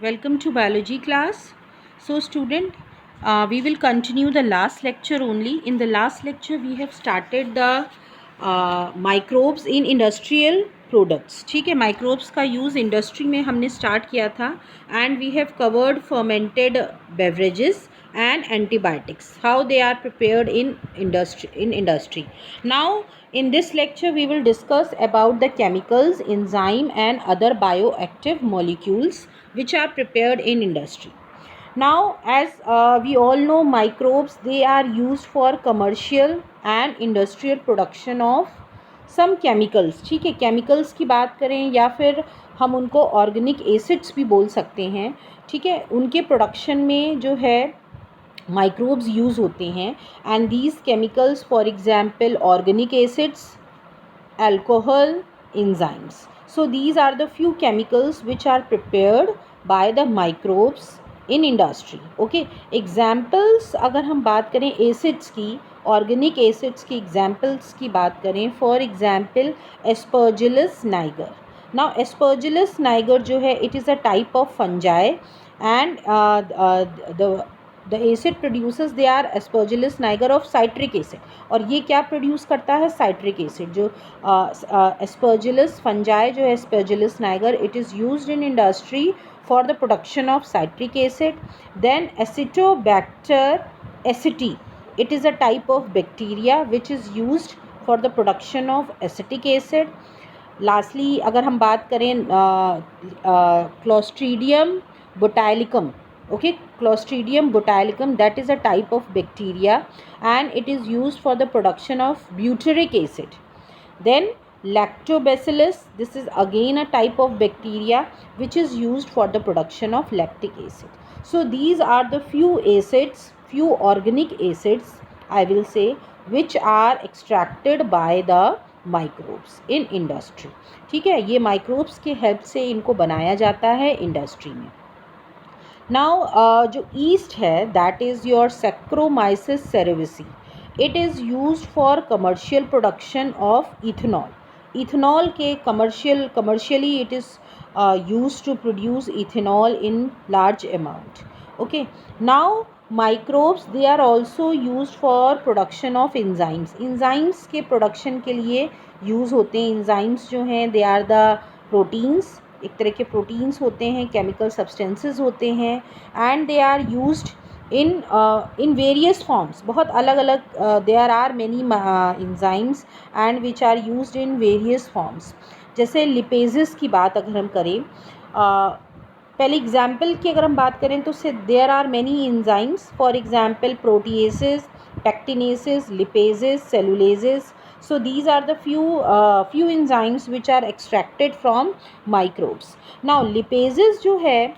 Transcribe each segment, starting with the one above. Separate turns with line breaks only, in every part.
Welcome to biology class. So student, we will continue the last lecture only. In the last lecture we have started the microbes in industrial products. ठीक है, microbes का use industry में हमने start किया था and we have covered fermented beverages and antibiotics, how they are prepared in industry. Now in this lecture we will discuss about the chemicals, enzyme and other bioactive molecules which are prepared in industry. Now as we all know, microbes, they are used for commercial and industrial production of some chemicals. ठीक है, chemicals की बात करें या फिर हम उनको organic acids भी बोल सकते हैं. ठीक है, उनके production में जो है microbes use होते हैं and these chemicals, for example organic acids, alcohol, enzymes. So these are the few chemicals which are prepared by the microbes in industry. Okay, examples अगर हम बात करें acids की, organic acids की examples की बात करें, for example Aspergillus niger. Now Aspergillus niger जो है, it is a type of fungi and the acid produces, they are Aspergillus niger of citric acid. और ये क्या प्रोड्यूस करता है? Citric acid. जो Aspergillus fungi जो है, Aspergillus niger, it is used in industry for the production of citric acid. Then Acetobacter aceti, it is a type of bacteria which is used for the production of acetic acid. Lastly अगर हम बात करें Clostridium botulinum. Okay, Clostridium botulinum, that is a type of bacteria and it is used for the production of butyric acid. Then Lactobacillus, this is again a type of bacteria which is used for the production of lactic acid. So these are the few acids, few organic acids I will say, which are extracted by the microbes in industry. ठीक है, ये microbes के help से इनको बनाया जाता है industry में. Now जो yeast है, that is your Saccharomyces cerevisiae. It is used for commercial production of ethanol. Ethanol के commercially it is used to produce ethanol in large amount. Okay, now microbes, they are also used for production of enzymes. Enzymes के production के लिए use होते हैं. enzymes जो हैं, they are the proteins, एक तरह के प्रोटीन्स होते हैं, केमिकल सब्सटेंसेस होते हैं and they are used in various forms. बहुत अलग अलग, there are many enzymes and which are used in various forms. जैसे लिपेजेस की बात अगर हम करें, पहले एग्जाम्पल की अगर हम बात करें तो there are many enzymes. For example proteases, pectinases, lipases, cellulases. So these are the few enzymes which are extracted from microbes. Now lipases जो है,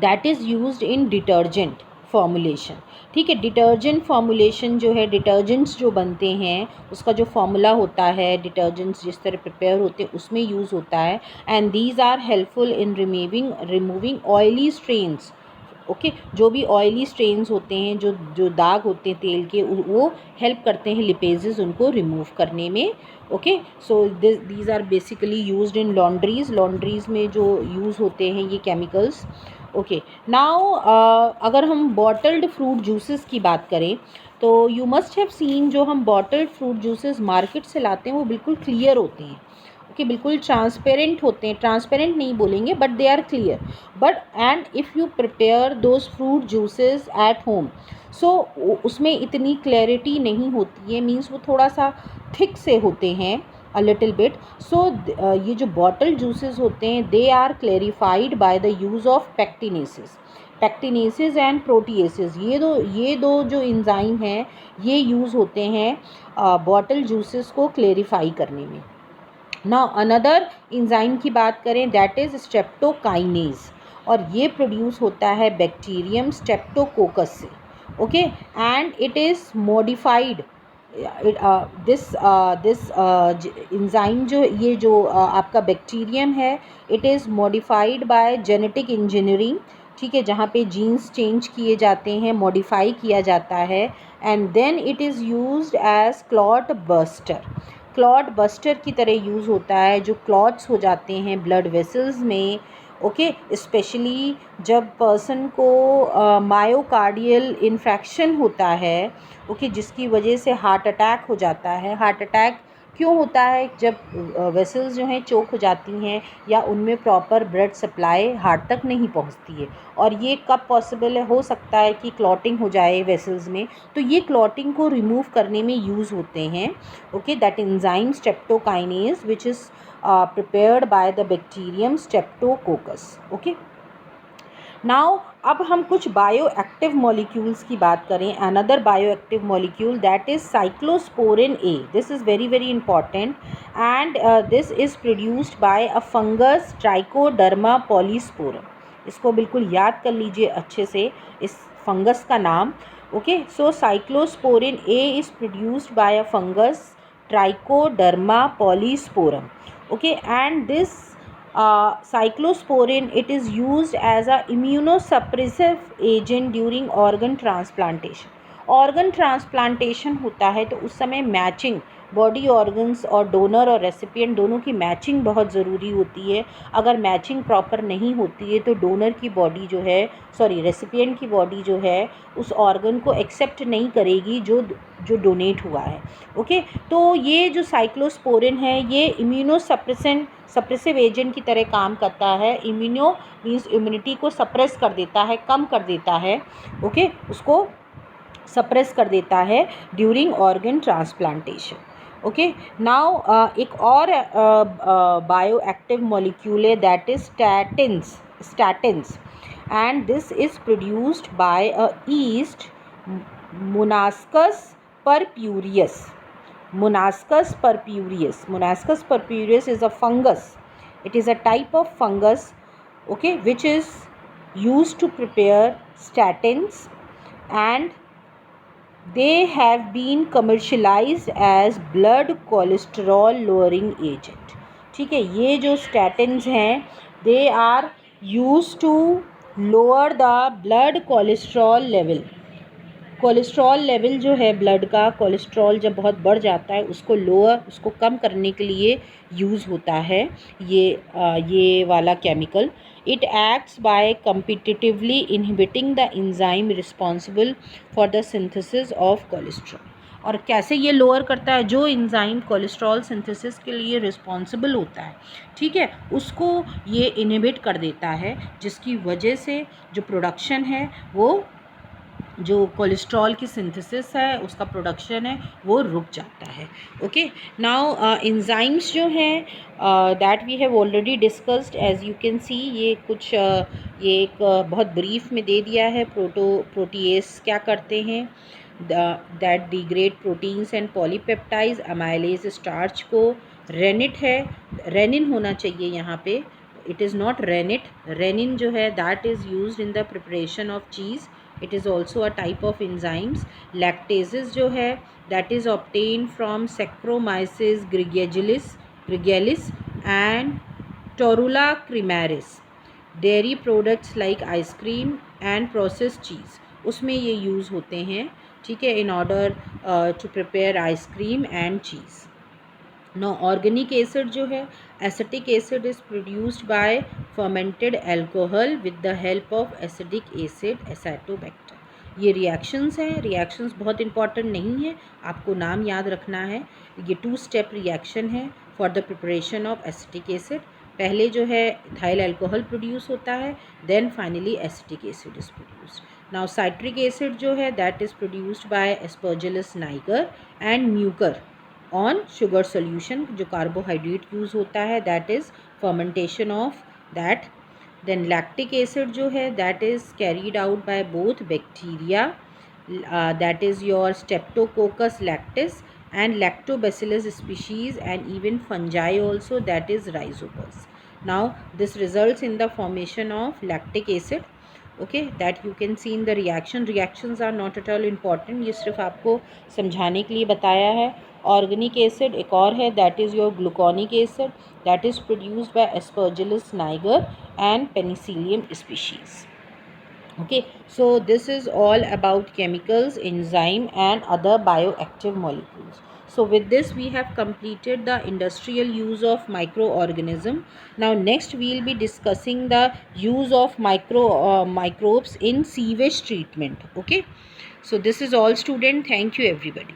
that is used in detergent formulation. ठीक है, डिटर्जेंट फॉर्मुलेशन जो है, detergents जो बनते हैं उसका जो फॉर्मूला होता है, डिटर्जेंट्स जिस तरह प्रिपेयर होते हैं उसमें यूज़ होता है. And these are helpful in removing oily strains. Okay, जो भी ऑयली स्ट्रेन्स होते हैं, जो दाग होते हैं तेल के, वो हेल्प करते हैं लिपेजेस उनको रिमूव करने में. Okay, so these are basically used in laundries में जो यूज़ होते हैं ये केमिकल्स. ओके, नाउ अगर हम बॉटल्ड फ्रूट जूसेस की बात करें तो यू मस्ट हैव सीन, जो हम बॉटल्ड फ्रूट जूसेस मार्केट से लाते हैं वो बिल्कुल क्लियर होते हैं. ओके, बिल्कुल ट्रांसपेरेंट होते हैं. ट्रांसपेरेंट नहीं बोलेंगे but they are clear. But and if you prepare those fruit juices at home, so उसमें इतनी क्लैरिटी नहीं होती है, मीन्स वो थोड़ा सा थिक से होते हैं अ लिटिल बिट. सो ये जो बॉटल जूसेस होते हैं, they are clarified by the use of pectinases and proteases. ये दो जो एंजाइम हैं ये यूज़ होते हैं बॉटल जूसेस को क्लैरिफाई करने में. नाउ अनदर एंजाइम की बात करें, दैट इज़ स्ट्रेप्टोकाइनेज, और ये प्रोड्यूस होता है बैक्टीरियम स्ट्रेप्टोकोकस से. Okay, and it is modified. This enzyme जो ये जो आपका बैक्टीरियम है, it is modified by genetic engineering. ठीक है, जहाँ पे जीन्स चेंज किए जाते हैं, मॉडिफाई किया जाता है and then it is used as clot buster की तरह यूज़ होता है. जो क्लॉट्स हो जाते हैं ब्लड वेसल्स में, ओके, स्पेशली जब पर्सन को मायोकार्डियल इन्फेक्शन होता है, ओके, जिसकी वजह से हार्ट अटैक हो जाता है। हार्ट अटैक क्यों होता है? जब वेसल्स जो हैं चोक हो जाती हैं या उनमें प्रॉपर ब्लड सप्लाई हार्ट तक नहीं पहुंचती है। और ये कब पॉसिबल है? हो सकता है कि क्लॉटिंग हो जाए वेसल्स में, तो ये क्लॉटिंग को रिमूव करने में यूज़ होते हैं, okay, that enzyme streptokinase which is prepared by the bacterium streptococcus, okay. Now अब हम कुछ बायोएक्टिव मॉलिक्यूल्स की बात करें। Another bioactive molecule that is cyclosporin A, this is very very important and this is produced by a fungus Trichoderma polysporum. इसको बिल्कुल याद कर लीजिए अच्छे से, इस फंगस का नाम, okay. So cyclosporin A is produced by a fungus Trichoderma polysporum, okay, and this cyclosporin, it is used as a immunosuppressive agent during organ transplantation. Organ transplantation होता है तो उस समय मैचिंग बॉडी ऑर्गन्स और donor और recipient दोनों की matching बहुत ज़रूरी होती है। अगर मैचिंग प्रॉपर नहीं होती है तो डोनर की बॉडी जो है, सॉरी, रेसिपिएंट की बॉडी जो है उस ऑर्गन को एक्सेप्ट नहीं करेगी जो डोनेट हुआ है, ओके। तो ये जो साइक्लोस्पोरिन है ये सप्रेसिव एजेंट की तरह काम करता है। इम्यूनो मीन्स इम्यूनिटी को सप्रेस कर देता है, कम कर देता है, ओके, उसको सप्रेस कर देता है during organ transplantation, okay. Now एक और बायो एक्टिव मॉलिक्यूल है that is statins and this is produced by a east Monascus purpureus. Monascus purpureus is a fungus. It is a type of fungus, okay, which is used to prepare statins, and they have been commercialized as blood cholesterol lowering agent. ठीक है, ये जो statins हैं they are used to lower the blood cholesterol level. Cholesterol level जो है blood का, cholesterol जब बहुत बढ़ जाता है उसको कम करने के लिए यूज़ होता है ये वाला chemical. It acts by competitively inhibiting the enzyme responsible for the synthesis of cholesterol. और कैसे ये लोअर करता है? जो एंजाइम कोलेस्ट्रॉल सिंथेसिस के लिए रिस्पॉन्सिबल होता है, ठीक है, उसको ये इनहिबिट कर देता है, जिसकी वजह से जो प्रोडक्शन है वो, जो कोलेस्ट्रॉल की सिंथेसिस है उसका प्रोडक्शन है वो रुक जाता है, ओके। नाउ एंजाइम्स जो हैं that we have already discussed, as you can see, ये कुछ ये एक बहुत ब्रीफ में दे दिया है। प्रोटीएस क्या करते हैं? That degrade proteins and polypeptides. Amylase starch को, रेनिट है, रेनिन होना चाहिए यहाँ पे, इट इज़ नॉट रेनिट, रेनिन जो है that is used in the preparation of cheese, it is also a type of enzymes. Lactases जो है that is obtained from Saccharomyces gregalis and Torula cremaris. Dairy products like ice cream and processed cheese, उसमें ये use होते हैं, ठीक है, in order to prepare ice cream and cheese. Now organic acid जो है, acetic acid is produced by fermented alcohol with the help of acidic acid acetobacter. ये reactions हैं, रिएक्शंस बहुत इंपॉर्टेंट नहीं है, आपको नाम याद रखना है। ये 2 स्टेप रिएक्शन है for the preparation of acetic acid. पहले जो है इथाइल अल्कोहल प्रोड्यूस होता है, then finally acetic acid is produced. Now citric acid जो है that is produced by Aspergillus niger and Mucor on sugar solution. जो carbohydrate use होता है that is fermentation of that. Then lactic acid जो है that is carried out by both bacteria, that is your streptococcus lactis and lactobacillus species and even fungi also, that is rhizopus. Now this results in the formation of lactic acid, okay, that you can see in the reactions are not at all important, ये सिर्फ आपको समझाने के लिए बताया है। Organic acid एक और है that is your gluconic acid that is produced by Aspergillus niger and Penicillium species. Okay, so this is all about chemicals, enzyme and other bioactive molecules. So with this we have completed the industrial use of microorganism. Now next we will be discussing the use of microbes in sewage treatment. Okay, so this is all student. Thank you everybody.